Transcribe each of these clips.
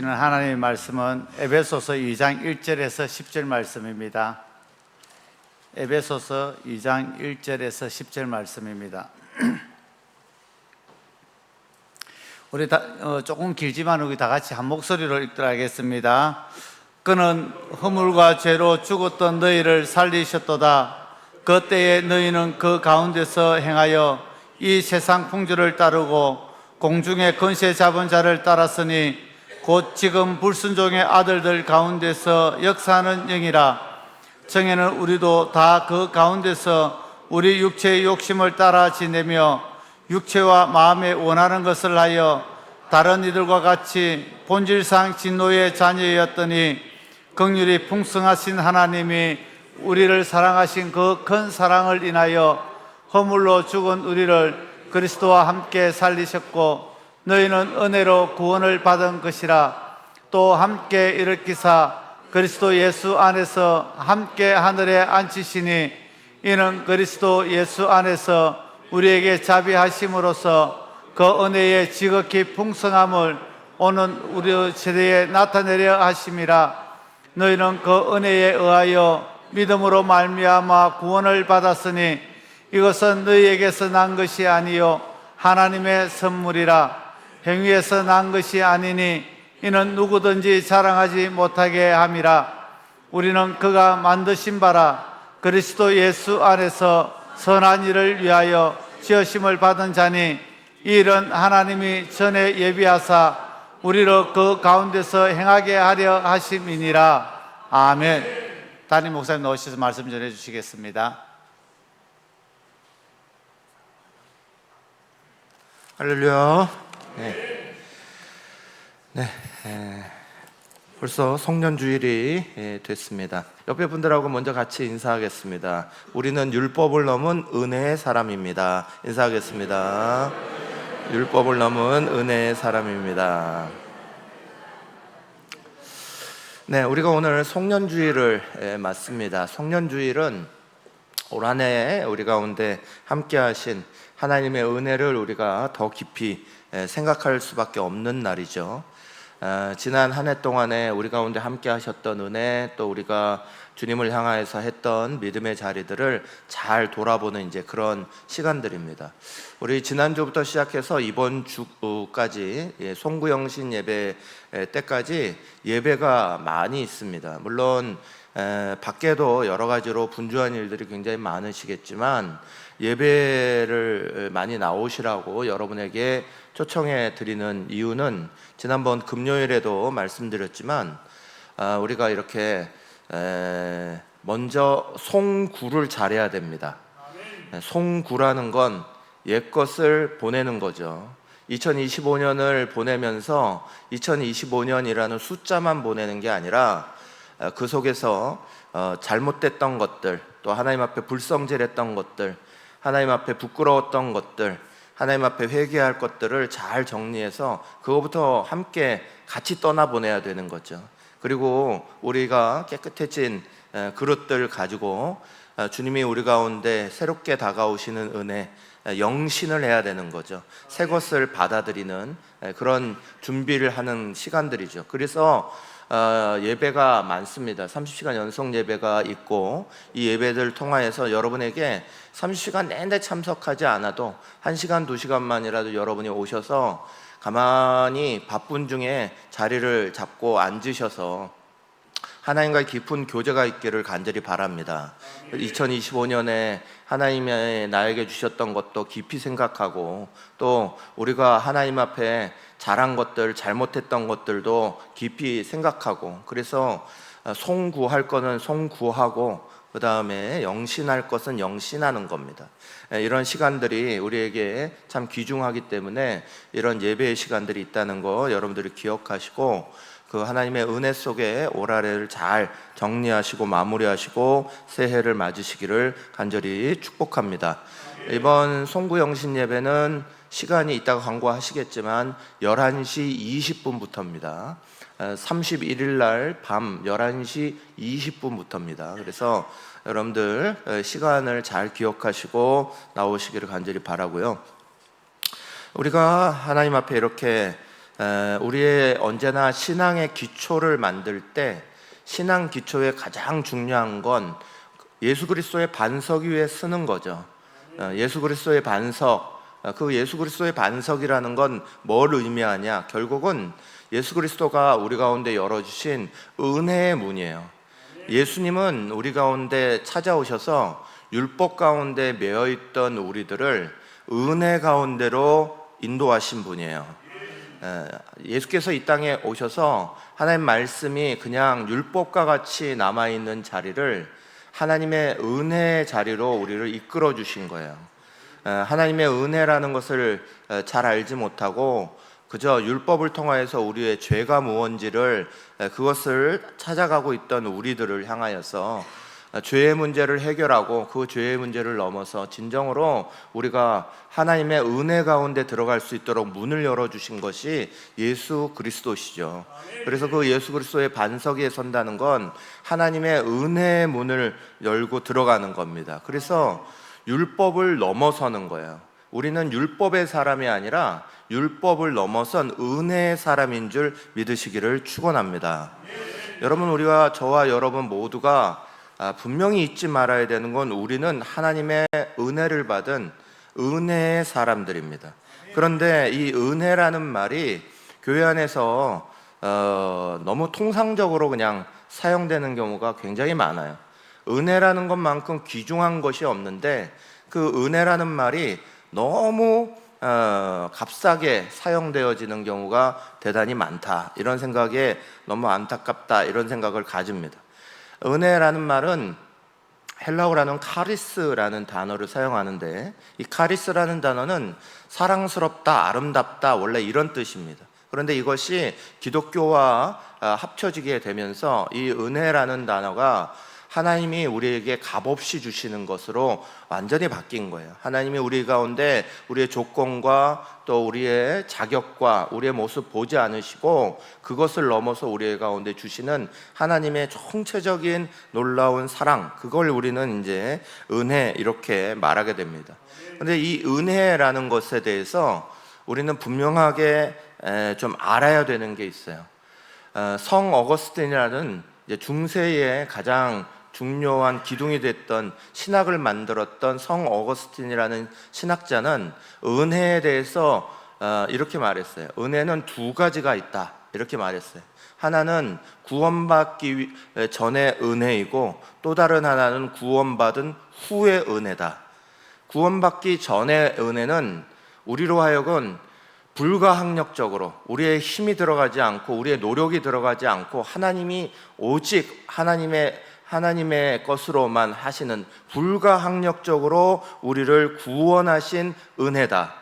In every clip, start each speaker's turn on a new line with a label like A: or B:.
A: 하나님의 말씀은 에베소서 2장 1절에서 10절 말씀입니다. 에베소서 2장 1절에서 10절 말씀입니다. 우리 조금 길지만 우리 다 같이 한 목소리로 읽도록 하겠습니다. 그는 허물과 죄로 죽었던 너희를 살리셨도다. 그 때에 너희는 그 가운데서 행하여 이 세상 풍조를 따르고 공중의 권세 잡은 자를 따랐으니 곧 지금 불순종의 아들들 가운데서 역사하는 영이라. 청에는 우리도 다 그 가운데서 우리 육체의 욕심을 따라 지내며 육체와 마음에 원하는 것을 하여 다른 이들과 같이 본질상 진노의 자녀였더니 긍휼이 풍성하신 하나님이 우리를 사랑하신 그 큰 사랑을 인하여 허물로 죽은 우리를 그리스도와 함께 살리셨고 너희는 은혜로 구원을 받은 것이라. 또 함께 일으키사 그리스도 예수 안에서 함께 하늘에 앉히시니 이는 그리스도 예수 안에서 우리에게 자비하심으로써 그 은혜의 지극히 풍성함을 오는 우리 세대에 나타내려 하심이라. 너희는 그 은혜에 의하여 믿음으로 말미암아 구원을 받았으니 이것은 너희에게서 난 것이 아니요 하나님의 선물이라. 행위에서 난 것이 아니니 이는 누구든지 자랑하지 못하게 함이라. 우리는 그가 만드신 바라 그리스도 예수 안에서 선한 일을 위하여 지으심을 받은 자니 이 일은 하나님이 전에 예비하사 우리로 그 가운데서 행하게 하려 하심이니라. 아멘. 담임 목사님 나오셔서 말씀 전해 주시겠습니다.
B: 할렐루야. 벌써 성년주일이 됐습니다. 옆에 분들하고 먼저 같이 인사하겠습니다. 우리는 율법을 넘은 은혜의 사람입니다. 인사하겠습니다. 율법을 넘은 은혜의 사람입니다. 네, 우리가 오늘 성년주일을 맞습니다. 성년주일은 올 한 해 우리 가운데 함께 하신 하나님의 은혜를 우리가 더 깊이 생각할 수밖에 없는 날이죠. 지난 한 해 동안에 우리 가운데 함께 하셨던 은혜, 또 우리가 주님을 향하여서 했던 믿음의 자리들을 잘 돌아보는 이제 그런 시간들입니다. 우리 지난주부터 시작해서 이번 주까지 송구영신 예배 때까지 예배가 많이 있습니다. 물론 밖에도 여러 가지로 분주한 일들이 굉장히 많으시겠지만 예배를 많이 나오시라고 여러분에게 초청해 드리는 이유는 지난번 금요일에도 말씀드렸지만 우리가 이렇게 먼저 송구를 잘해야 됩니다. 송구라는 건 옛것을 보내는 거죠. 2025년을 보내면서 2025년이라는 숫자만 보내는 게 아니라 그 속에서 잘못됐던 것들, 또 하나님 앞에 불성질했던 것들, 하나님 앞에 부끄러웠던 것들, 하나님 앞에 회개할 것들을 잘 정리해서 그거부터 함께 같이 떠나보내야 되는 거죠. 그리고 우리가 깨끗해진 그릇들 가지고 주님이 우리 가운데 새롭게 다가오시는 은혜, 영신을 해야 되는 거죠. 새 것을 받아들이는 그런 준비를 하는 시간들이죠. 그래서 예배가 많습니다. 30시간 연속 예배가 있고 이 예배들 통하여서 여러분에게 30시간 내내 참석하지 않아도 1시간, 2시간만이라도 여러분이 오셔서 가만히 바쁜 중에 자리를 잡고 앉으셔서 하나님과의 깊은 교제가 있기를 간절히 바랍니다. 2025년에 하나님이 나에게 주셨던 것도 깊이 생각하고 또 우리가 하나님 앞에 잘한 것들, 잘못했던 것들도 깊이 생각하고 그래서 송구할 거는 송구하고 그 다음에 영신할 것은 영신하는 겁니다. 이런 시간들이 우리에게 참 귀중하기 때문에 이런 예배의 시간들이 있다는 거 여러분들이 기억하시고 그 하나님의 은혜 속에 올 한해를 잘 정리하시고 마무리하시고 새해를 맞으시기를 간절히 축복합니다. 이번 송구영신 예배는 시간이 이따가 광고하시겠지만 11시 20분부터입니다. 31일 날 밤 11시 20분부터입니다. 그래서 여러분들 시간을 잘 기억하시고 나오시기를 간절히 바라고요. 우리가 하나님 앞에 이렇게 우리의 언제나 신앙의 기초를 만들 때 신앙 기초에 가장 중요한 건 예수 그리스도의 반석 위에 쓰는 거죠. 예수 그리스도의 반석, 그 예수 그리스도의 반석이라는 건 뭘 의미하냐? 결국은 예수 그리스도가 우리 가운데 열어주신 은혜의 문이에요. 예수님은 우리 가운데 찾아오셔서 율법 가운데 매여있던 우리들을 은혜 가운데로 인도하신 분이에요. 예수께서 이 땅에 오셔서 하나님 말씀이 그냥 율법과 같이 남아있는 자리를 하나님의 은혜의 자리로 우리를 이끌어 주신 거예요. 하나님의 은혜라는 것을 잘 알지 못하고 그저 율법을 통하여서 우리의 죄가 무언지를 그것을 찾아가고 있던 우리들을 향하여서 죄의 문제를 해결하고 그 죄의 문제를 넘어서 진정으로 우리가 하나님의 은혜 가운데 들어갈 수 있도록 문을 열어주신 것이 예수 그리스도시죠. 그래서 그 예수 그리스도의 반석 위에 선다는 건 하나님의 은혜의 문을 열고 들어가는 겁니다. 그래서 율법을 넘어서는 거예요. 우리는 율법의 사람이 아니라 율법을 넘어선 은혜의 사람인 줄 믿으시기를 축원합니다. 여러분, 우리가 저와 여러분 모두가 분명히 잊지 말아야 되는 건 우리는 하나님의 은혜를 받은 은혜의 사람들입니다. 그런데 이 은혜라는 말이 교회 안에서 너무 통상적으로 그냥 사용되는 경우가 굉장히 많아요. 은혜라는 것만큼 귀중한 것이 없는데 그 은혜라는 말이 너무 값싸게 사용되어지는 경우가 대단히 많다, 이런 생각에 너무 안타깝다, 이런 생각을 가집니다. 은혜라는 말은 헬라어라는 카리스라는 단어를 사용하는데 이 카리스라는 단어는 사랑스럽다, 아름답다, 원래 이런 뜻입니다. 그런데 이것이 기독교와 합쳐지게 되면서 이 은혜라는 단어가 하나님이 우리에게 값없이 주시는 것으로 완전히 바뀐 거예요. 하나님이 우리 가운데 우리의 조건과 또 우리의 자격과 우리의 모습 보지 않으시고 그것을 넘어서 우리 가운데 주시는 하나님의 총체적인 놀라운 사랑, 그걸 우리는 이제 은혜 이렇게 말하게 됩니다. 그런데 이 은혜라는 것에 대해서 우리는 분명하게 좀 알아야 되는 게 있어요. 성 어거스틴이라는 이제 중세의 가장 중요한 기둥이 됐던 신학을 만들었던 성 어거스틴이라는 신학자는 은혜에 대해서 이렇게 말했어요. 은혜는 두 가지가 있다, 이렇게 말했어요. 하나는 구원받기 전의 은혜이고 또 다른 하나는 구원받은 후의 은혜다. 구원받기 전의 은혜는 우리로 하여금 불가항력적으로 우리의 힘이 들어가지 않고 우리의 노력이 들어가지 않고 하나님이 오직 하나님의 것으로만 하시는 불가항력적으로 우리를 구원하신 은혜다.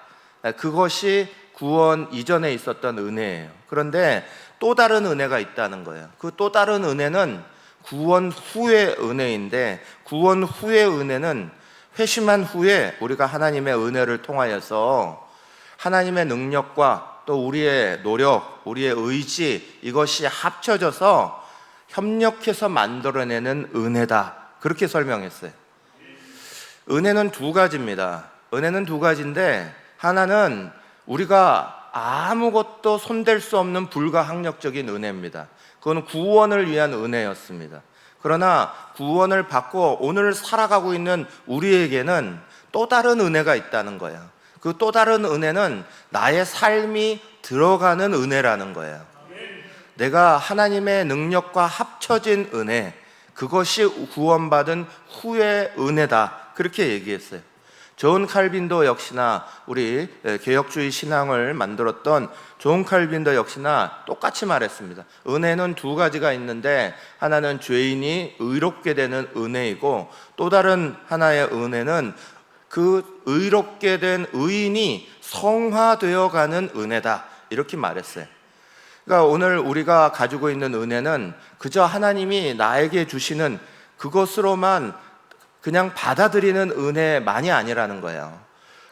B: 그것이 구원 이전에 있었던 은혜예요. 그런데 또 다른 은혜가 있다는 거예요. 그 또 다른 은혜는 구원 후의 은혜인데 구원 후의 은혜는 회심한 후에 우리가 하나님의 은혜를 통하여서 하나님의 능력과 또 우리의 노력, 우리의 의지, 이것이 합쳐져서 협력해서 만들어내는 은혜다, 그렇게 설명했어요. 은혜는 두 가지입니다. 은혜는 두 가지인데 하나는 우리가 아무것도 손댈 수 없는 불가항력적인 은혜입니다. 그건 구원을 위한 은혜였습니다. 그러나 구원을 받고 오늘 살아가고 있는 우리에게는 또 다른 은혜가 있다는 거예요. 그 또 다른 은혜는 나의 삶이 들어가는 은혜라는 거예요. 내가 하나님의 능력과 합쳐진 은혜, 그것이 구원받은 후의 은혜다, 그렇게 얘기했어요. 존 칼빈도 역시나 우리 개혁주의 신앙을 만들었던 존 칼빈도 역시나 똑같이 말했습니다. 은혜는 두 가지가 있는데 하나는 죄인이 의롭게 되는 은혜이고 또 다른 하나의 은혜는 그 의롭게 된 의인이 성화되어 가는 은혜다, 이렇게 말했어요. 그러니까 오늘 우리가 가지고 있는 은혜는 그저 하나님이 나에게 주시는 그것으로만 그냥 받아들이는 은혜만이 아니라는 거예요.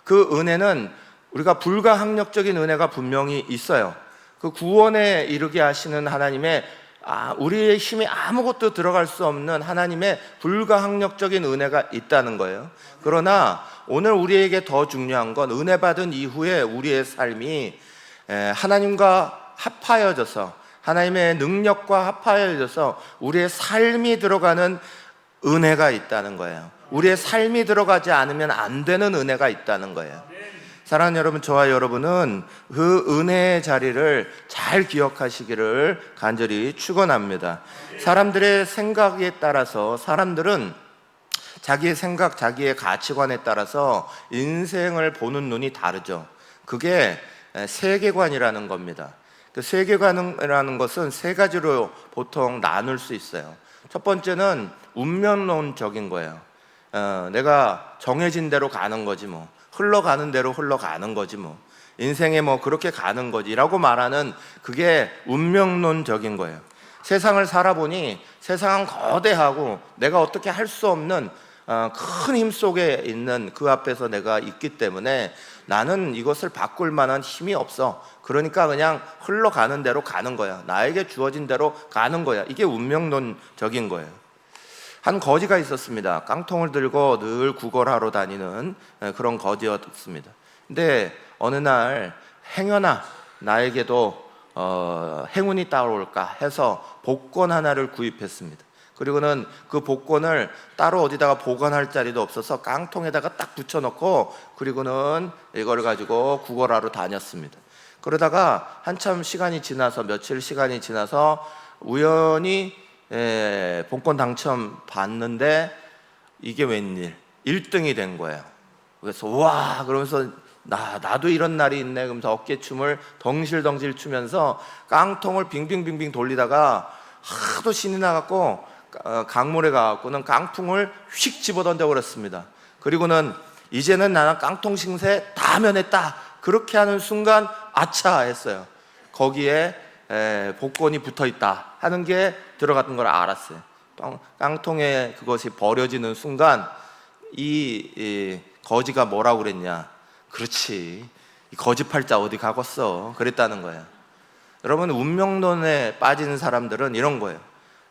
B: 그 은혜는 우리가 불가항력적인 은혜가 분명히 있어요. 그 구원에 이르게 하시는 하나님의 우리의 힘이 아무것도 들어갈 수 없는 하나님의 불가항력적인 은혜가 있다는 거예요. 그러나 오늘 우리에게 더 중요한 건 은혜 받은 이후에 우리의 삶이 하나님과 합하여져서, 하나님의 능력과 합하여져서 우리의 삶이 들어가는 은혜가 있다는 거예요. 우리의 삶이 들어가지 않으면 안 되는 은혜가 있다는 거예요. 사랑하는 여러분, 저와 여러분은 그 은혜의 자리를 잘 기억하시기를 간절히 축원합니다. 사람들의 생각에 따라서, 사람들은 자기의 생각, 자기의 가치관에 따라서 인생을 보는 눈이 다르죠. 그게 세계관이라는 겁니다. 그 세계관이라는 것은 세 가지로 보통 나눌 수 있어요. 첫 번째는 운명론적인 거예요. 내가 정해진 대로 가는 거지 뭐, 흘러가는 대로 흘러가는 거지 뭐, 인생에 뭐 그렇게 가는 거지라고 말하는, 그게 운명론적인 거예요. 세상을 살아보니 세상은 거대하고 내가 어떻게 할 수 없는 큰 힘 속에 있는 그 앞에서 내가 있기 때문에 나는 이것을 바꿀 만한 힘이 없어. 그러니까 그냥 흘러가는 대로 가는 거야. 나에게 주어진 대로 가는 거야. 이게 운명론적인 거예요. 한 거지가 있었습니다. 깡통을 들고 늘 구걸하러 다니는 그런 거지였습니다. 근데 어느 날 행여나 나에게도 행운이 따라올까 해서 복권 하나를 구입했습니다. 그리고는 그 복권을 따로 어디다가 보관할 자리도 없어서 깡통에다가 딱 붙여놓고, 그리고는 이걸 가지고 구걸하러 다녔습니다. 그러다가 한참 시간이 지나서, 며칠 시간이 지나서 우연히 복권 당첨 받는데 이게 웬일, 1등이 된 거예요. 그래서 와, 그러면서 나도 이런 날이 있네 그러면서 어깨춤을 덩실덩실 추면서 깡통을 빙빙빙빙 돌리다가 하도 신이 나갖고 강물에 가갖고는 깡통을 휙 집어던져 버렸습니다. 그리고는 이제는 나는 깡통 신세 다 면했다, 그렇게 하는 순간 아차 했어요. 거기에 복권이 붙어있다 하는 게 들어갔던 걸 알았어요. 깡통에 그것이 버려지는 순간 이 거지가 뭐라고 그랬냐, 그렇지, 이 거지 팔자 어디 가겠어, 그랬다는 거예요. 여러분, 운명론에 빠지는 사람들은 이런 거예요.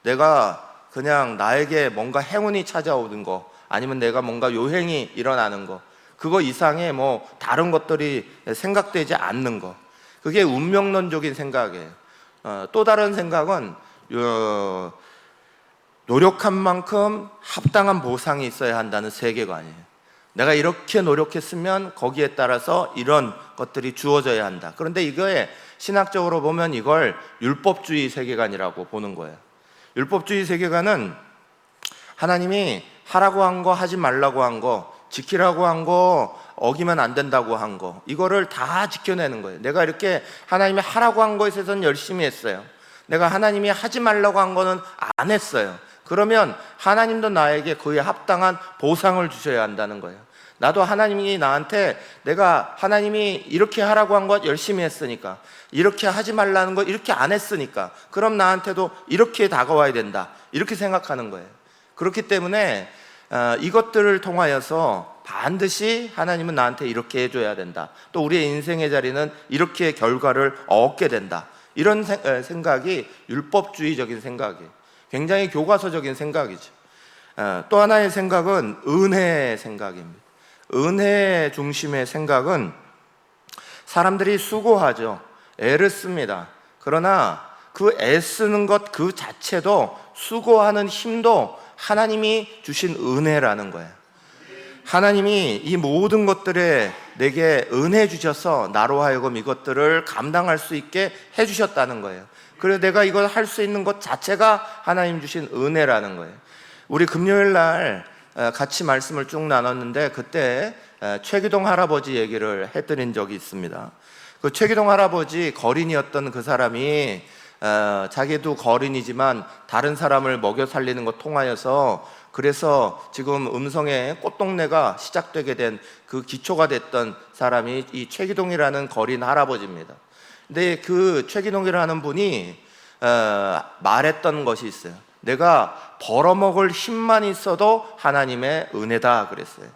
B: 내가 그냥 나에게 뭔가 행운이 찾아오는 거, 아니면 내가 뭔가 요행이 일어나는 거, 그거 이상의 뭐 다른 것들이 생각되지 않는 거, 그게 운명론적인 생각이에요. 또 다른 생각은 노력한 만큼 합당한 보상이 있어야 한다는 세계관이에요. 내가 이렇게 노력했으면 거기에 따라서 이런 것들이 주어져야 한다. 그런데 이거에 신학적으로 보면 이걸 율법주의 세계관이라고 보는 거예요. 율법주의 세계관은 하나님이 하라고 한 거, 하지 말라고 한 거, 지키라고 한 거, 어기면 안 된다고 한 거, 이거를 다 지켜내는 거예요. 내가 이렇게 하나님이 하라고 한 거에 있어서는 열심히 했어요. 내가 하나님이 하지 말라고 한 거는 안 했어요. 그러면 하나님도 나에게 그에 합당한 보상을 주셔야 한다는 거예요. 나도 하나님이 나한테, 내가 하나님이 이렇게 하라고 한 것 열심히 했으니까, 이렇게 하지 말라는 거 이렇게 안 했으니까, 그럼 나한테도 이렇게 다가와야 된다, 이렇게 생각하는 거예요. 그렇기 때문에 이것들을 통하여서 반드시 하나님은 나한테 이렇게 해줘야 된다, 또 우리의 인생의 자리는 이렇게 결과를 얻게 된다, 이런 생각이 율법주의적인 생각이에요. 굉장히 교과서적인 생각이죠. 또 하나의 생각은 은혜의 생각입니다. 은혜 중심의 생각은 사람들이 수고하죠. 애를 씁니다. 그러나 그 애쓰는 것 그 자체도, 수고하는 힘도 하나님이 주신 은혜라는 거예요. 하나님이 이 모든 것들에 내게 은혜 주셔서 나로 하여금 이것들을 감당할 수 있게 해주셨다는 거예요. 그래서 내가 이걸 할 수 있는 것 자체가 하나님 주신 은혜라는 거예요. 우리 금요일 날 같이 말씀을 쭉 나눴는데, 그때 최기동 할아버지 얘기를 해드린 적이 있습니다. 그 최기동 할아버지, 거린이었던 그 사람이 자기도 거린이지만 다른 사람을 먹여 살리는 것 통하여서, 그래서 지금 음성의 꽃동네가 시작되게 된 그 기초가 됐던 사람이 이 최기동이라는 거린 할아버지입니다. 근데 그 최기동이라는 분이 말했던 것이 있어요. 내가 벌어먹을 힘만 있어도 하나님의 은혜다 그랬어요.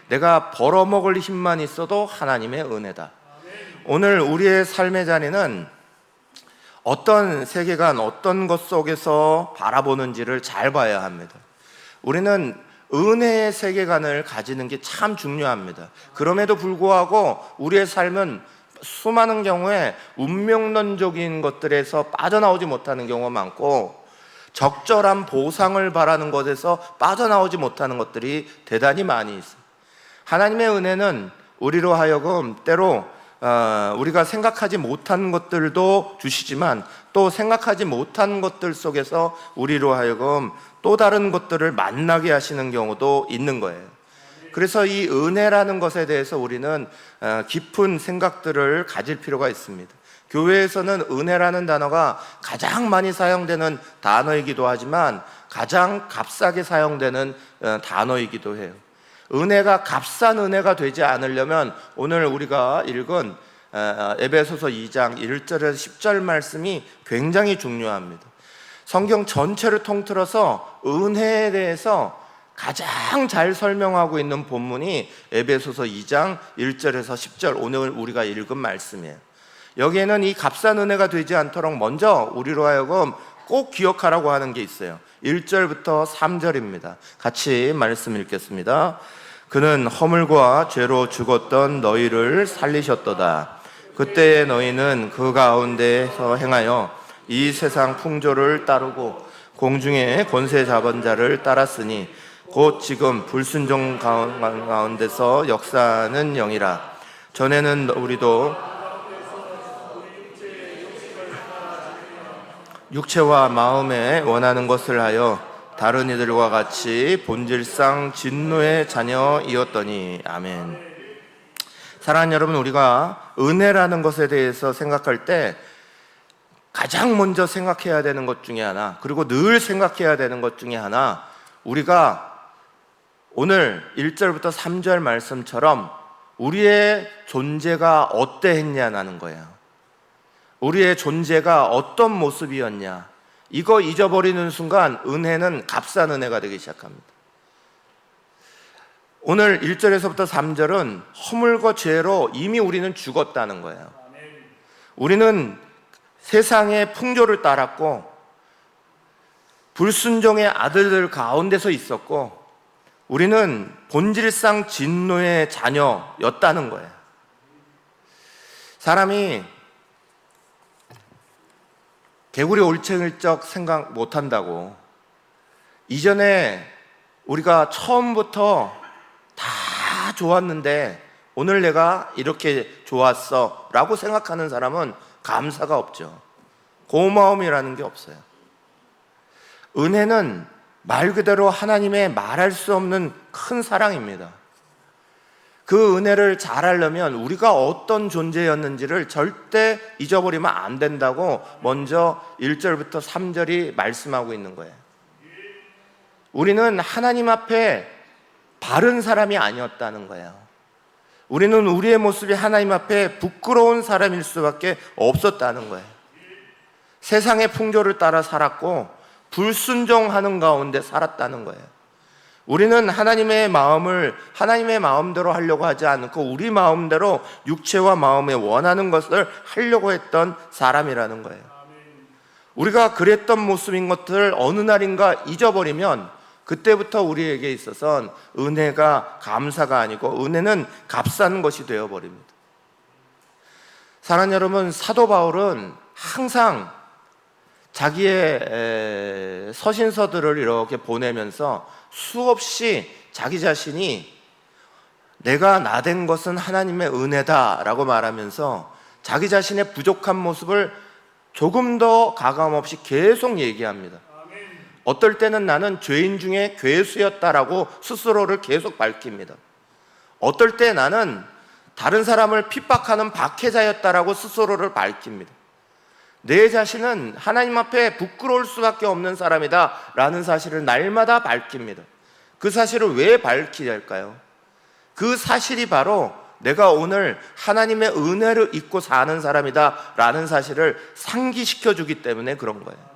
B: 내가 벌어먹을 힘만 있어도 하나님의 은혜다. 오늘 우리의 삶의 자리는 어떤 세계관, 어떤 것 속에서 바라보는지를 잘 봐야 합니다. 우리는 은혜의 세계관을 가지는 게 참 중요합니다. 그럼에도 불구하고 우리의 삶은 수많은 경우에 운명론적인 것들에서 빠져나오지 못하는 경우가 많고, 적절한 보상을 바라는 것에서 빠져나오지 못하는 것들이 대단히 많이 있어요. 하나님의 은혜는 우리로 하여금 때로 우리가 생각하지 못한 것들도 주시지만, 또 생각하지 못한 것들 속에서 우리로 하여금 또 다른 것들을 만나게 하시는 경우도 있는 거예요. 그래서 이 은혜라는 것에 대해서 우리는 깊은 생각들을 가질 필요가 있습니다. 교회에서는 은혜라는 단어가 가장 많이 사용되는 단어이기도 하지만 가장 값싸게 사용되는 단어이기도 해요. 은혜가 값싼 은혜가 되지 않으려면 오늘 우리가 읽은 에베소서 2장 1절에서 10절 말씀이 굉장히 중요합니다. 성경 전체를 통틀어서 은혜에 대해서 가장 잘 설명하고 있는 본문이 에베소서 2장 1절에서 10절, 오늘 우리가 읽은 말씀이에요. 여기에는 이 값싼 은혜가 되지 않도록 먼저 우리로 하여금 꼭 기억하라고 하는 게 있어요. 1절부터 3절입니다. 같이 말씀 읽겠습니다. 그는 허물과 죄로 죽었던 너희를 살리셨도다. 그때의 너희는 그 가운데서 행하여 이 세상 풍조를 따르고 공중의 권세 잡은 자를 따랐으니 곧 지금 불순종 가운데서 역사하는 영이라. 전에는 우리도 육체와 마음에 원하는 것을 하여 다른 이들과 같이 본질상 진노의 자녀이었더니. 아멘. 사랑하는 여러분, 우리가 은혜라는 것에 대해서 생각할 때 가장 먼저 생각해야 되는 것 중에 하나, 그리고 늘 생각해야 되는 것 중에 하나, 우리가 오늘 1절부터 3절 말씀처럼 우리의 존재가 어떠했냐는 거예요. 우리의 존재가 어떤 모습이었냐, 이거 잊어버리는 순간 은혜는 값싼 은혜가 되기 시작합니다. 오늘 1절에서부터 3절은 허물과 죄로 이미 우리는 죽었다는 거예요. 우리는 세상의 풍조를 따랐고 불순종의 아들들 가운데서 있었고, 우리는 본질상 진노의 자녀였다는 거예요. 사람이 개구리 올챙일적 생각 못한다고, 이전에 우리가 처음부터 다 좋았는데 오늘 내가 이렇게 좋았어 라고 생각하는 사람은 감사가 없죠. 고마움이라는 게 없어요. 은혜는 말 그대로 하나님의 말할 수 없는 큰 사랑입니다. 그 은혜를 잘 알려면 우리가 어떤 존재였는지를 절대 잊어버리면 안 된다고 먼저 1절부터 3절이 말씀하고 있는 거예요. 우리는 하나님 앞에 바른 사람이 아니었다는 거예요. 우리는 우리의 모습이 하나님 앞에 부끄러운 사람일 수밖에 없었다는 거예요. 세상의 풍조를 따라 살았고 불순종하는 가운데 살았다는 거예요. 우리는 하나님의 마음을 하나님의 마음대로 하려고 하지 않고 우리 마음대로 육체와 마음에 원하는 것을 하려고 했던 사람이라는 거예요. 우리가 그랬던 모습인 것들을 어느 날인가 잊어버리면 그때부터 우리에게 있어서는 은혜가 감사가 아니고 은혜는 값싼 것이 되어버립니다. 사랑하는 여러분, 사도 바울은 항상 자기의 서신서들을 이렇게 보내면서 수없이 자기 자신이 내가 나된 것은 하나님의 은혜다라고 말하면서 자기 자신의 부족한 모습을 조금 더 가감없이 계속 얘기합니다. 어떨 때는 나는 죄인 중에 괴수였다라고 스스로를 계속 밝힙니다. 어떨 때 나는 다른 사람을 핍박하는 박해자였다라고 스스로를 밝힙니다. 내 자신은 하나님 앞에 부끄러울 수밖에 없는 사람이다 라는 사실을 날마다 밝힙니다. 그 사실을 왜 밝히야 할까요? 그 사실이 바로 내가 오늘 하나님의 은혜를 입고 사는 사람이다 라는 사실을 상기시켜 주기 때문에 그런 거예요.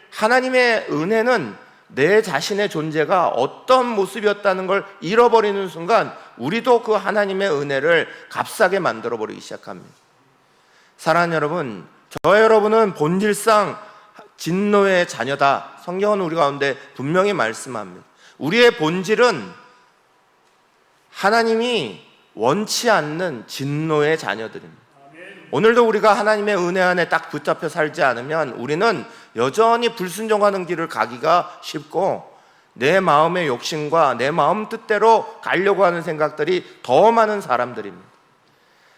B: 하나님의 은혜는 내 자신의 존재가 어떤 모습이었다는 걸 잃어버리는 순간 우리도 그 하나님의 은혜를 값싸게 만들어 버리기 시작합니다. 사랑하는 여러분, 저 여러분은 본질상 진노의 자녀다. 성경은 우리 가운데 분명히 말씀합니다. 우리의 본질은 하나님이 원치 않는 진노의 자녀들입니다. 오늘도 우리가 하나님의 은혜 안에 딱 붙잡혀 살지 않으면 우리는 여전히 불순종하는 길을 가기가 쉽고 내 마음의 욕심과 내 마음 뜻대로 가려고 하는 생각들이 더 많은 사람들입니다.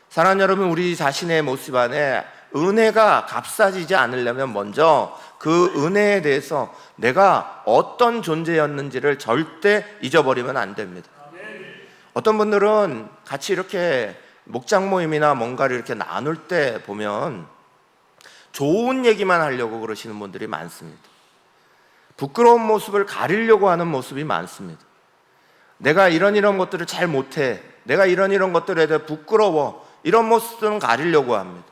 B: 사랑하는 여러분, 우리 자신의 모습 안에 은혜가 값싸지지 않으려면 먼저 그 은혜에 대해서 내가 어떤 존재였는지를 절대 잊어버리면 안 됩니다. 어떤 분들은 같이 이렇게 목장 모임이나 뭔가를 이렇게 나눌 때 보면 좋은 얘기만 하려고 그러시는 분들이 많습니다. 부끄러운 모습을 가리려고 하는 모습이 많습니다. 내가 이런 것들을 잘 못해, 내가 이런 것들에 대해 부끄러워, 이런 모습들은 가리려고 합니다.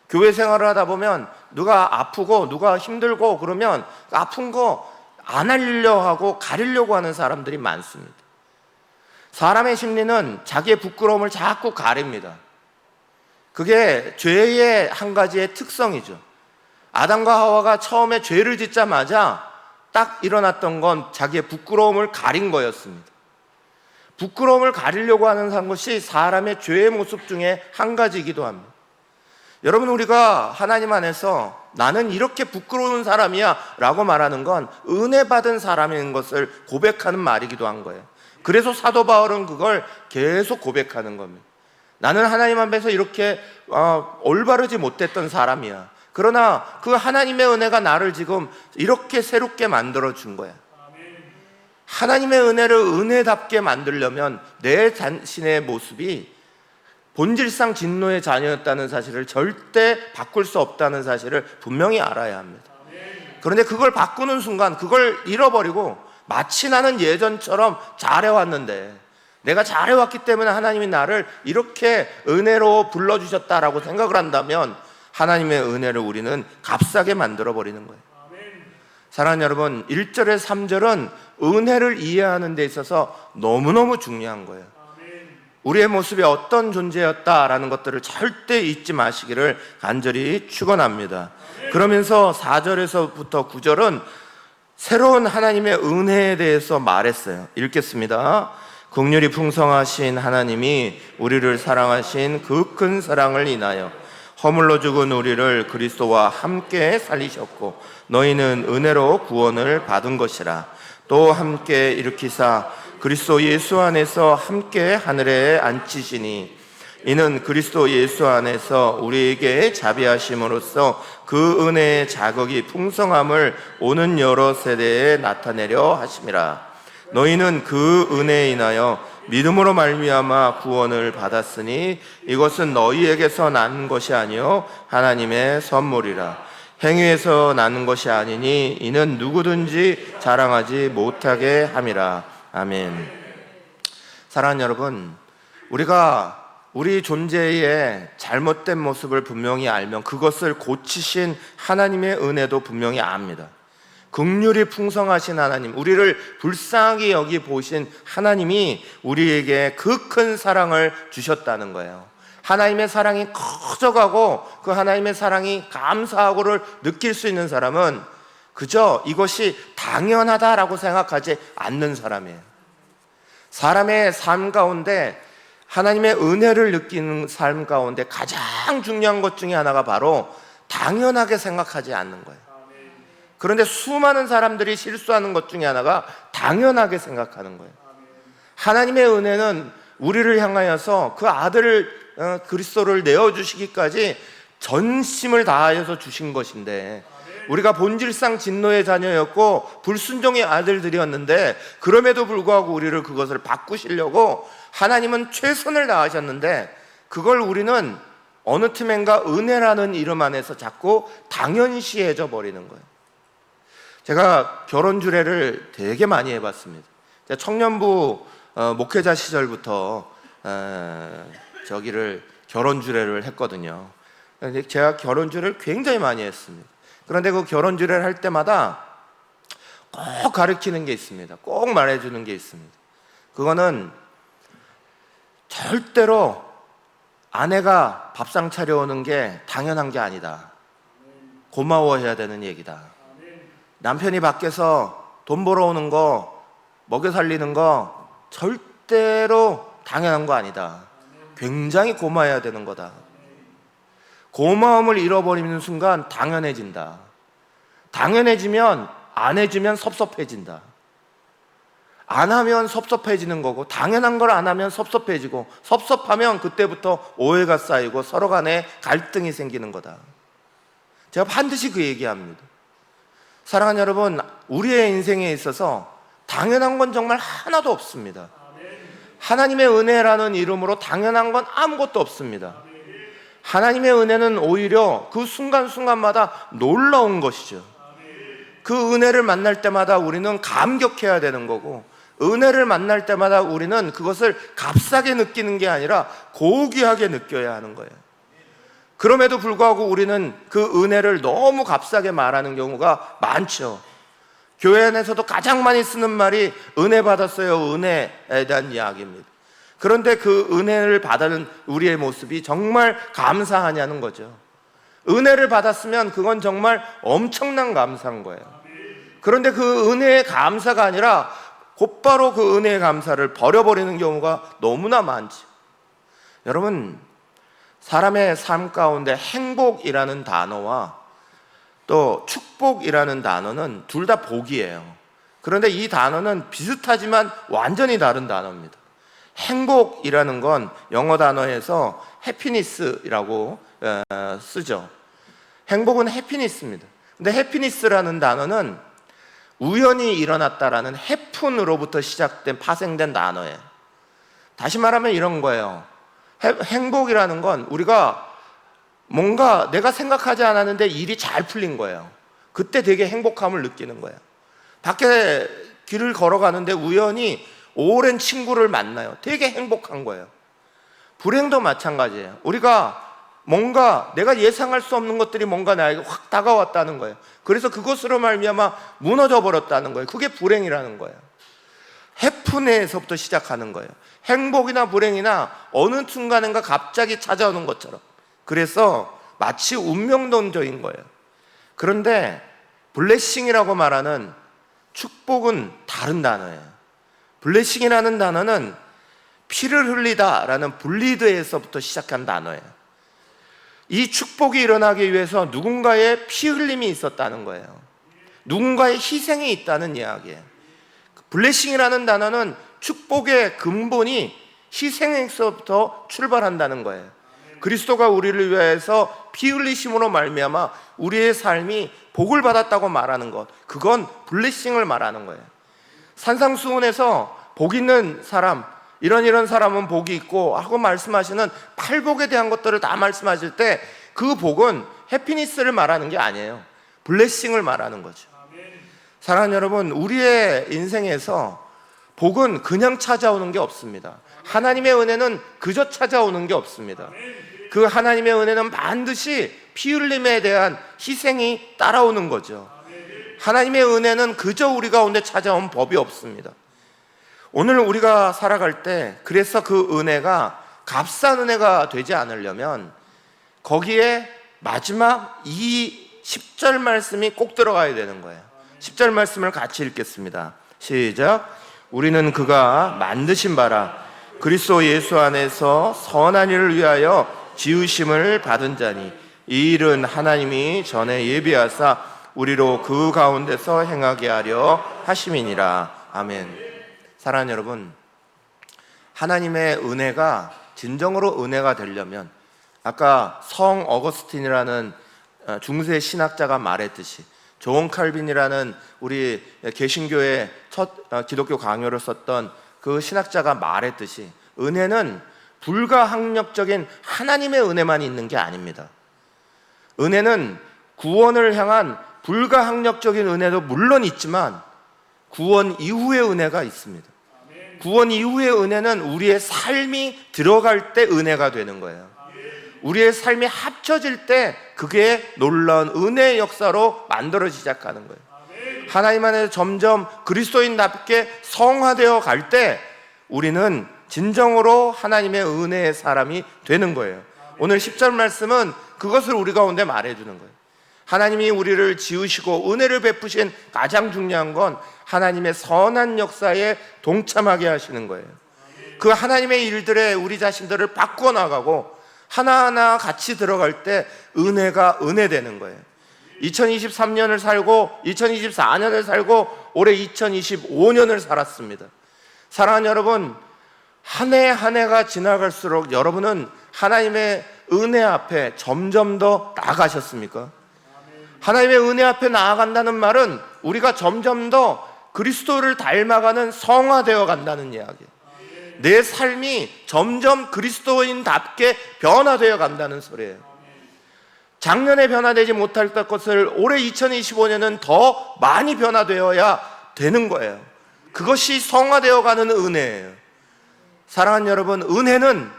B: 교회 생활을 하다 보면 누가 아프고 누가 힘들고 그러면 아픈 거 안 알리려 하고 가리려고 하는 사람들이 많습니다. 사람의 심리는 자기의 부끄러움을 자꾸 가립니다. 그게 죄의 한 가지의 특성이죠. 아담과 하와가 처음에 죄를 짓자마자 딱 일어났던 건 자기의 부끄러움을 가린 거였습니다. 부끄러움을 가리려고 하는 것이 사람의 죄의 모습 중에 한 가지이기도 합니다. 여러분, 우리가 하나님 안에서 나는 이렇게 부끄러운 사람이야 라고 말하는 건 은혜 받은 사람인 것을 고백하는 말이기도 한 거예요. 그래서 사도 바울은 그걸 계속 고백하는 겁니다. 나는 하나님 앞에서 이렇게 올바르지 못했던 사람이야. 그러나 그 하나님의 은혜가 나를 지금 이렇게 새롭게 만들어 준 거야. 하나님의 은혜를 은혜답게 만들려면 내 자신의 모습이 본질상 진노의 자녀였다는 사실을 절대 바꿀 수 없다는 사실을 분명히 알아야 합니다. 그런데 그걸 바꾸는 순간 그걸 잃어버리고 마치 나는 예전처럼 잘해왔는데 내가 잘해왔기 때문에 하나님이 나를 이렇게 은혜로 불러주셨다라고 생각을 한다면 하나님의 은혜를 우리는 값싸게 만들어버리는 거예요. 사랑하는 여러분, 1절에 3절은 은혜를 이해하는 데 있어서 너무너무 중요한 거예요. 우리의 모습이 어떤 존재였다라는 것들을 절대 잊지 마시기를 간절히 축원합니다. 그러면서 4절에서부터 9절은 새로운 하나님의 은혜에 대해서 말했어요. 읽겠습니다. 긍휼이 풍성하신 하나님이 우리를 사랑하신 그 큰 사랑을 인하여 허물로 죽은 우리를 그리스도와 함께 살리셨고 너희는 은혜로 구원을 받은 것이라. 또 함께 일으키사 그리스도 예수 안에서 함께 하늘에 앉히시니 이는 그리스도 예수 안에서 우리에게 자비하심으로써 그 은혜의 자격이 풍성함을 오는 여러 세대에 나타내려 하심이라. 너희는 그 은혜에 인하여 믿음으로 말미암아 구원을 받았으니 이것은 너희에게서 난 것이 아니요 하나님의 선물이라. 행위에서 나는 것이 아니니 이는 누구든지 자랑하지 못하게 함이라. 아멘. 사랑하는 여러분, 우리가 우리 존재의 잘못된 모습을 분명히 알면 그것을 고치신 하나님의 은혜도 분명히 압니다. 긍휼이 풍성하신 하나님, 우리를 불쌍히 여기 보신 하나님이 우리에게 그 큰 사랑을 주셨다는 거예요. 하나님의 사랑이 커져가고 그 하나님의 사랑이 감사하고를 느낄 수 있는 사람은 그저 이것이 당연하다라고 생각하지 않는 사람이에요. 사람의 삶 가운데 하나님의 은혜를 느끼는 삶 가운데 가장 중요한 것 중에 하나가 바로 당연하게 생각하지 않는 거예요. 그런데 수많은 사람들이 실수하는 것 중에 하나가 당연하게 생각하는 거예요. 하나님의 은혜는 우리를 향하여서 그 아들을 그리스도를 내어주시기까지 전심을 다하여서 주신 것인데 우리가 본질상 진노의 자녀였고 불순종의 아들들이었는데 그럼에도 불구하고 우리를 그것을 바꾸시려고 하나님은 최선을 다하셨는데 그걸 우리는 어느 틈엔가 은혜라는 이름 안에서 자꾸 당연시해져 버리는 거예요. 제가 결혼 주례를 되게 많이 해봤습니다. 제가 청년부 목회자 시절부터 결혼 주례를 했거든요. 제가 결혼 주례를 굉장히 많이 했습니다. 그런데 그 결혼 주례를 할 때마다 꼭 가르치는 게 있습니다. 꼭 말해주는 게 있습니다. 그거는 절대로 아내가 밥상 차려오는 게 당연한 게 아니다. 고마워해야 되는 얘기다. 남편이 밖에서 돈 벌어오는 거, 먹여 살리는 거 절대로 당연한 거 아니다. 굉장히 고마워해야 되는 거다. 고마움을 잃어버리는 순간 당연해진다. 당연해지면 안 해주면 섭섭해진다. 안 하면 섭섭해지는 거고, 당연한 걸 안 하면 섭섭해지고, 섭섭하면 그때부터 오해가 쌓이고 서로 간에 갈등이 생기는 거다. 제가 반드시 그 얘기합니다. 사랑하는 여러분, 우리의 인생에 있어서 당연한 건 정말 하나도 없습니다. 하나님의 은혜라는 이름으로 당연한 건 아무것도 없습니다. 하나님의 은혜는 오히려 그 순간순간마다 놀라운 것이죠. 그 은혜를 만날 때마다 우리는 감격해야 되는 거고, 은혜를 만날 때마다 우리는 그것을 값싸게 느끼는 게 아니라 고귀하게 느껴야 하는 거예요. 그럼에도 불구하고 우리는 그 은혜를 너무 값싸게 말하는 경우가 많죠. 교회 안에서도 가장 많이 쓰는 말이 은혜 받았어요, 은혜에 대한 이야기입니다. 그런데 그 은혜를 받는 우리의 모습이 정말 감사하냐는 거죠. 은혜를 받았으면 그건 정말 엄청난 감사인 거예요. 그런데 그 은혜의 감사가 아니라 곧바로 그 은혜의 감사를 버려버리는 경우가 너무나 많지. 여러분, 사람의 삶 가운데 행복이라는 단어와 또 축복이라는 단어는 둘 다 복이에요. 그런데 이 단어는 비슷하지만 완전히 다른 단어입니다. 행복이라는 건 영어 단어에서 해피니스라고 쓰죠. 행복은 해피니스입니다. 근데 해피니스라는 단어는 우연히 일어났다라는 해픈으로부터 시작된 파생된 단어예요. 다시 말하면 이런 거예요. 행복이라는 건 우리가 뭔가 내가 생각하지 않았는데 일이 잘 풀린 거예요. 그때 되게 행복함을 느끼는 거예요. 밖에 길을 걸어가는데 우연히 오랜 친구를 만나요. 되게 행복한 거예요. 불행도 마찬가지예요. 우리가 뭔가 내가 예상할 수 없는 것들이 뭔가 나에게 확 다가왔다는 거예요. 그래서 그것으로 말미암아 무너져 버렸다는 거예요. 그게 불행이라는 거예요. 해픈에서부터 시작하는 거예요. 행복이나 불행이나 어느 순간인가 갑자기 찾아오는 것처럼. 그래서 마치 운명론적인 거예요. 그런데 블레싱이라고 말하는 축복은 다른 단어예요. 블레싱이라는 단어는 피를 흘리다라는 블리드에서부터 시작한 단어예요. 이 축복이 일어나기 위해서 누군가의 피 흘림이 있었다는 거예요. 누군가의 희생이 있다는 이야기예요. 블레싱이라는 단어는 축복의 근본이 희생에서부터 출발한다는 거예요. 그리스도가 우리를 위해서 피 흘리심으로 말미암아 우리의 삶이 복을 받았다고 말하는 것, 그건 블레싱을 말하는 거예요. 산상수훈에서 복 있는 사람, 이런 사람은 복이 있고 하고 말씀하시는 팔복에 대한 것들을 다 말씀하실 때 그 복은 해피니스를 말하는 게 아니에요. 블레싱을 말하는 거죠. 사랑하는 여러분, 우리의 인생에서 복은 그냥 찾아오는 게 없습니다. 하나님의 은혜는 그저 찾아오는 게 없습니다. 그 하나님의 은혜는 반드시 피 흘림에 대한 희생이 따라오는 거죠. 하나님의 은혜는 그저 우리 가운데 찾아온 법이 없습니다. 오늘 우리가 살아갈 때 그래서 그 은혜가 값싼 은혜가 되지 않으려면 거기에 마지막 이 10절 말씀이 꼭 들어가야 되는 거예요. 10절 말씀을 같이 읽겠습니다. 시작. 우리는 그가 만드신 바라 그리스도 예수 안에서 선한 일을 위하여 지으심을 받은 자니 이 일은 하나님이 전에 예비하사 우리로 그 가운데서 행하게 하려 하심이니라. 아멘. 사랑하는 여러분, 하나님의 은혜가 진정으로 은혜가 되려면 아까 성 어거스틴이라는 중세 신학자가 말했듯이 존 칼빈이라는 우리 개신교의 첫 기독교 강요를 썼던 그 신학자가 말했듯이 은혜는 불가항력적인 하나님의 은혜만 있는 게 아닙니다. 은혜는 구원을 향한 불가항력적인 은혜도 물론 있지만 구원 이후의 은혜가 있습니다. 구원 이후의 은혜는 우리의 삶이 들어갈 때 은혜가 되는 거예요. 우리의 삶이 합쳐질 때 그게 놀라운 은혜의 역사로 만들어 시작하는 거예요. 하나님 안에서 점점 그리스도인답게 성화되어 갈 때 우리는 진정으로 하나님의 은혜의 사람이 되는 거예요. 오늘 10절 말씀은 그것을 우리 가운데 말해주는 거예요. 하나님이 우리를 지으시고 은혜를 베푸신 가장 중요한 건 하나님의 선한 역사에 동참하게 하시는 거예요. 그 하나님의 일들에 우리 자신들을 바꿔 나가고 하나하나 같이 들어갈 때 은혜가 은혜되는 거예요. 2023년을 살고 2024년을 살고 올해 2025년을 살았습니다. 사랑하는 여러분, 한 해 한 해가 지나갈수록 여러분은 하나님의 은혜 앞에 점점 더 나아가셨습니까? 하나님의 은혜 앞에 나아간다는 말은 우리가 점점 더 그리스도를 닮아가는 성화되어 간다는 이야기예요. 내 삶이 점점 그리스도인답게 변화되어 간다는 소리예요. 작년에 변화되지 못할 것을 올해 2025년은 더 많이 변화되어야 되는 거예요. 그것이 성화되어 가는 은혜예요. 사랑하는 여러분, 은혜는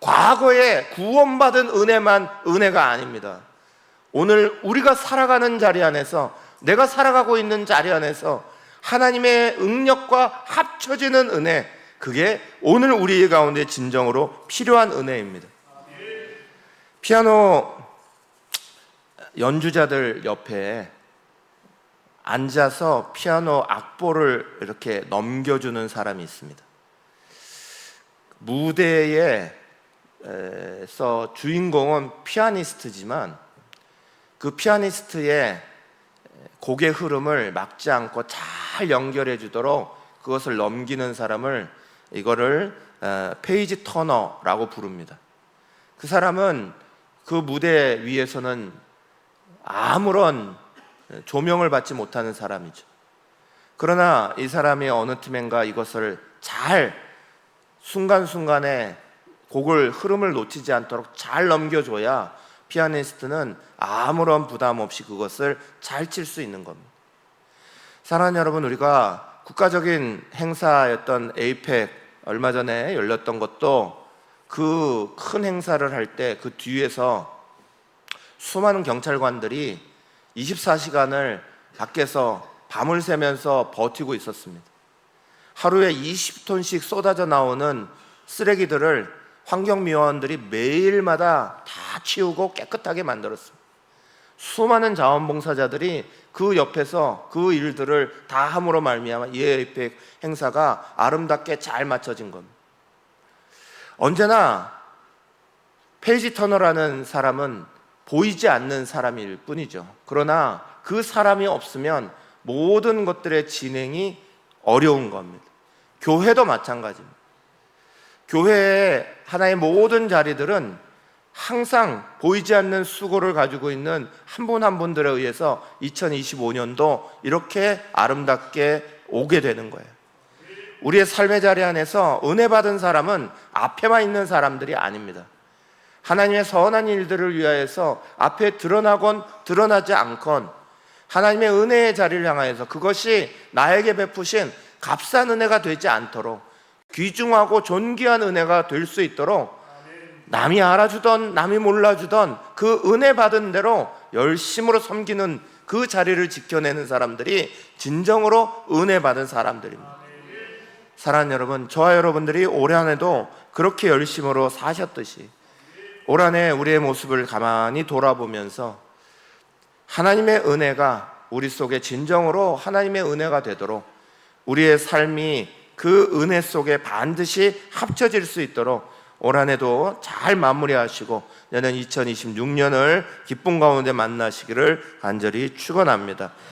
B: 과거에 구원받은 은혜만 은혜가 아닙니다. 오늘 우리가 살아가는 자리 안에서, 내가 살아가고 있는 자리 안에서 하나님의 응력과 합쳐지는 은혜, 그게 오늘 우리 가운데 진정으로 필요한 은혜입니다. 피아노 연주자들 옆에 앉아서 피아노 악보를 이렇게 넘겨주는 사람이 있습니다. 무대에서 주인공은 피아니스트지만 그 피아니스트의 곡의 흐름을 막지 않고 잘 연결해 주도록 그것을 넘기는 사람을, 이거를 페이지 터너라고 부릅니다. 그 사람은 그 무대 위에서는 아무런 조명을 받지 못하는 사람이죠. 그러나 이 사람이 어느 틈엔가 이것을 잘 순간순간에 곡을 흐름을 놓치지 않도록 잘 넘겨줘야 피아니스트는 아무런 부담 없이 그것을 잘 칠 수 있는 겁니다. 사랑하는 여러분, 우리가 국가적인 행사였던 에이펙 얼마 전에 열렸던 것도 그 큰 행사를 할 때 그 뒤에서 수많은 경찰관들이 24시간을 밖에서 밤을 새면서 버티고 있었습니다. 하루에 20톤씩 쏟아져 나오는 쓰레기들을 환경미화원들이 매일마다 다 치우고 깨끗하게 만들었습니다. 수많은 자원봉사자들이 그 옆에서 그 일들을 다 함으로 말미암아 이 에이펙 행사가 아름답게 잘 맞춰진 겁니다. 언제나 페이지 터너라는 사람은 보이지 않는 사람일 뿐이죠. 그러나 그 사람이 없으면 모든 것들의 진행이 어려운 겁니다. 교회도 마찬가지입니다. 교회의 하나의 모든 자리들은 항상 보이지 않는 수고를 가지고 있는 한 분 한 분들에 의해서 2025년도 이렇게 아름답게 오게 되는 거예요. 우리의 삶의 자리 안에서 은혜 받은 사람은 앞에만 있는 사람들이 아닙니다. 하나님의 선한 일들을 위하여서 앞에 드러나건 드러나지 않건 하나님의 은혜의 자리를 향하여서 그것이 나에게 베푸신 값싼 은혜가 되지 않도록 귀중하고 존귀한 은혜가 될 수 있도록 남이 알아주던 남이 몰라주던 그 은혜 받은 대로 열심으로 섬기는 그 자리를 지켜내는 사람들이 진정으로 은혜 받은 사람들입니다. 사랑하는 여러분, 저와 여러분들이 올 한 해도 그렇게 열심으로 사셨듯이 올 한 해 우리의 모습을 가만히 돌아보면서 하나님의 은혜가 우리 속에 진정으로 하나님의 은혜가 되도록 우리의 삶이 그 은혜 속에 반드시 합쳐질 수 있도록 올 한 해도 잘 마무리하시고 내년 2026년을 기쁨 가운데 만나시기를 간절히 축원합니다.